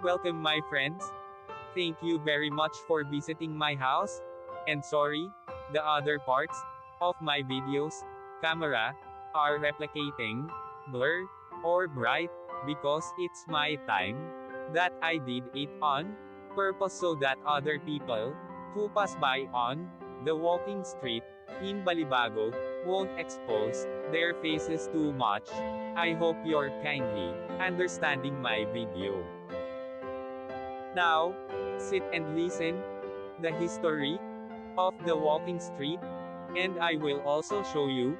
Welcome my friends. Thank you very much for visiting my house. And sorry, the other parts of my videos, camera, are replicating, blur, or bright, because it's my time that I did it on purpose so that other people who pass by on the walking street in Balibago won't expose their faces too much. I hope you're kindly understanding my video. Now, sit and listen the history of the walking street, and I will also show you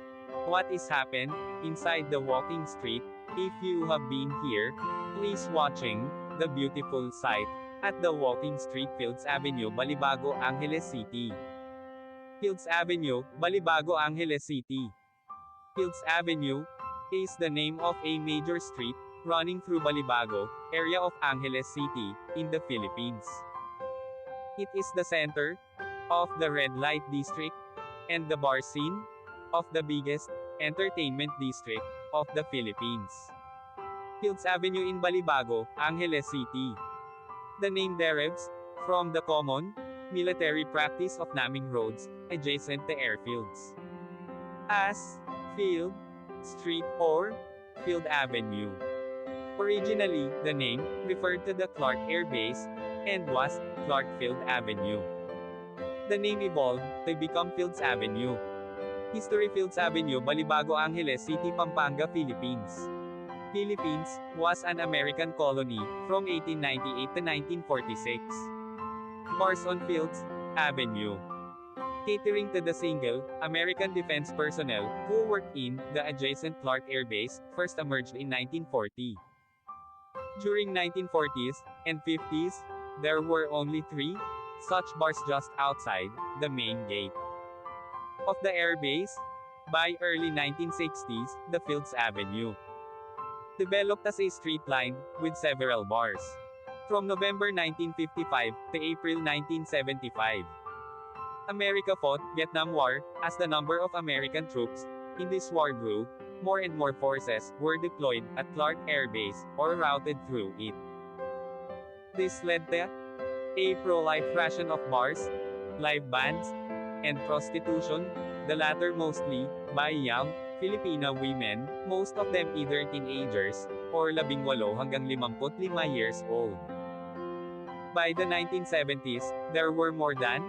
what is happened inside the walking street. If you have been here, please watching the beautiful sight at the walking street Fields Avenue, Balibago, Angeles City. Fields Avenue, Balibago, Angeles City. Fields Avenue is the name of a major street running through Balibago area of Angeles City in the Philippines. It is the center of the red light district and the bar scene of the biggest entertainment district of the Philippines. Fields Avenue in Balibago, Angeles City. The name derives from the common military practice of naming roads adjacent to airfields as Field Street or Field Avenue. Originally, the name referred to the Clark Air Base and was Clark Field Avenue. The name evolved to become Fields Avenue. History: Fields Avenue, Balibago, Angeles City, Pampanga, Philippines. Philippines was an American colony from 1898 to 1946. Bars on Fields Avenue. Catering to the single American defense personnel who worked in the adjacent Clark Air Base, first emerged in 1940. During 1940s and 50s, there were only 3 such bars just outside the main gate of the air base. By early 1960s, the Fields Avenue developed as a street lined with several bars. From November 1955 to April 1975, America fought Vietnam War. As the number of American troops in this war grew, more and more forces were deployed at Clark Air Base or routed through it. This led to a proliferation of bars, live bands, and prostitution, the latter mostly by young Filipina women, most of them either teenagers or 18 hanggang 55 years old. By the 1970s, there were more than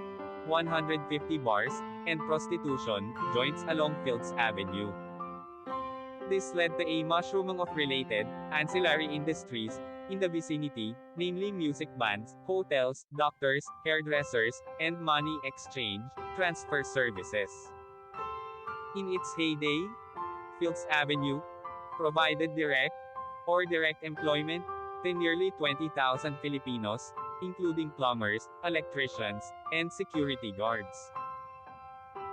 150 bars and prostitution joints along Fields Avenue. This led to a mushrooming of related, ancillary industries in the vicinity, namely music bands, hotels, doctors, hairdressers, and money exchange transfer services. In its heyday, Fields Avenue provided direct or direct employment to nearly 20,000 Filipinos, including plumbers, electricians, and security guards.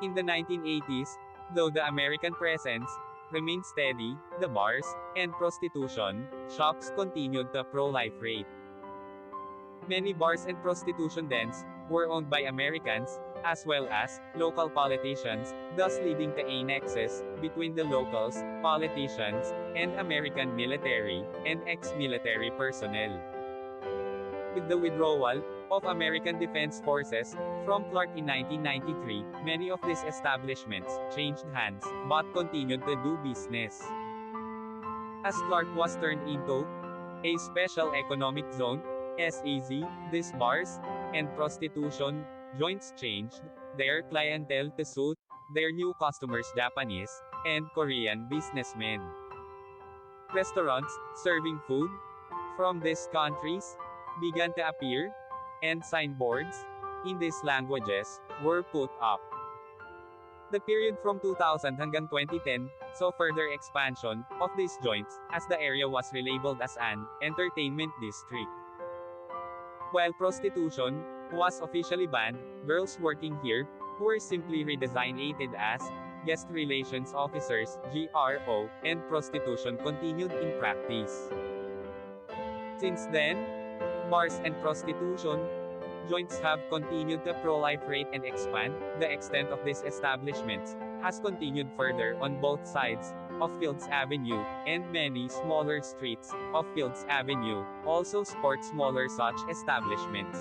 In the 1980s, though the American presence remained steady, the bars and prostitution shops continued to proliferate. Many bars and prostitution dens were owned by Americans, as well as local politicians, thus leading to a nexus between the locals, politicians, and American military and ex-military personnel. With the withdrawal of American Defense Forces from Clark in 1993, many of these establishments changed hands, but continued to do business. As Clark was turned into a special economic zone, SEZ, these bars and prostitution joints changed their clientele to suit their new customers, Japanese and Korean businessmen. Restaurants serving food from these countries began to appear, and signboards in these languages were put up. The period from 2000 hanggang 2010 saw further expansion of these joints, as the area was relabeled as an entertainment district. While prostitution was officially banned, girls working here were simply redesignated as guest relations officers (GRO), and prostitution continued in practice. Since then, bars and prostitution joints have continued to proliferate and expand. The extent of these establishments has continued further on both sides of Fields Avenue, and many smaller streets of Fields Avenue also sport smaller such establishments.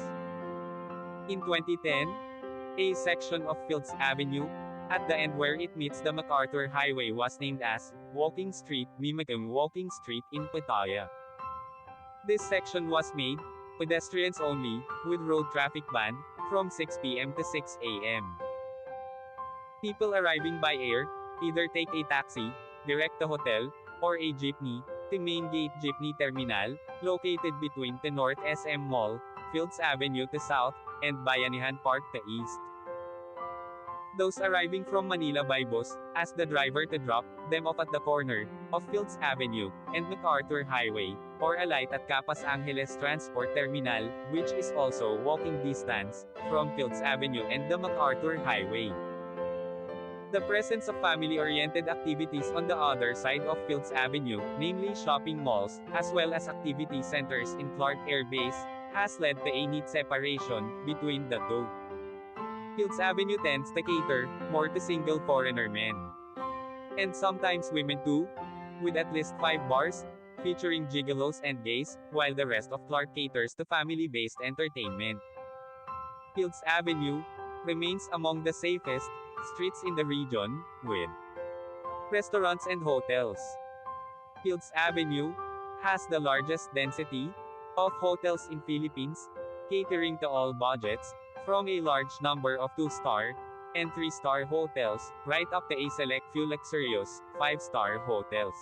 In 2010, a section of Fields Avenue, at the end where it meets the MacArthur Highway, was named as Walking Street, Mimikang Walking Street in Pattaya. This section was made pedestrians only, with road traffic banned from 6 p.m. to 6 a.m. People arriving by air either take a taxi, direct to hotel, or a jeepney to Main Gate Jeepney Terminal, located between the North SM Mall, Fields Avenue to south, and Bayanihan Park to east. Those arriving from Manila by bus ask the driver to drop them off at the corner of Fields Avenue and MacArthur Highway, or alight at Capas Angeles Transport Terminal, which is also walking distance from Fields Avenue and the MacArthur Highway. The presence of family-oriented activities on the other side of Fields Avenue, namely shopping malls, as well as activity centers in Clark Air Base, has led to a neat separation between the two. Fields Avenue tends to cater more to single foreigner men. And sometimes women too, with at least 5 bars, featuring gigolos and gays, while the rest of Clark caters to family-based entertainment. Fields Avenue remains among the safest streets in the region, with restaurants and hotels. Fields Avenue has the largest density of hotels in Philippines, catering to all budgets, from a large number of 2-star and 3-star hotels, right up to a select few luxurious 5-star hotels.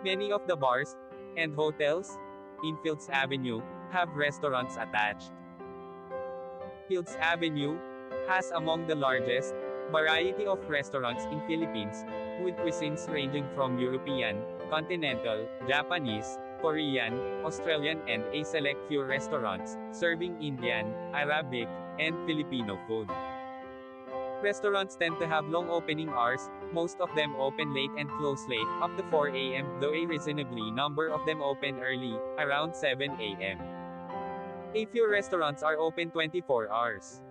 Many of the bars and hotels in Fields Avenue have restaurants attached. Fields Avenue has among the largest variety of restaurants in Philippines, with cuisines ranging from European, continental, Japanese, Korean, Australian, and a select few restaurants serving Indian, Arabic, and Filipino food. Restaurants tend to have long opening hours, most of them open late and close late, up to 4 a.m., though a reasonably number of them open early, around 7 a.m. A few restaurants are open 24 hours.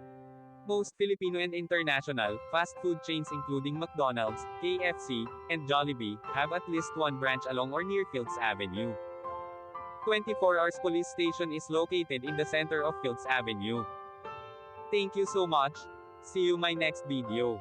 Most Filipino and international fast food chains including McDonald's, KFC, and Jollibee have at least one branch along or near Fields Avenue. 24 Hours Police Station is located in the center of Fields Avenue. Thank you so much. See you my next video.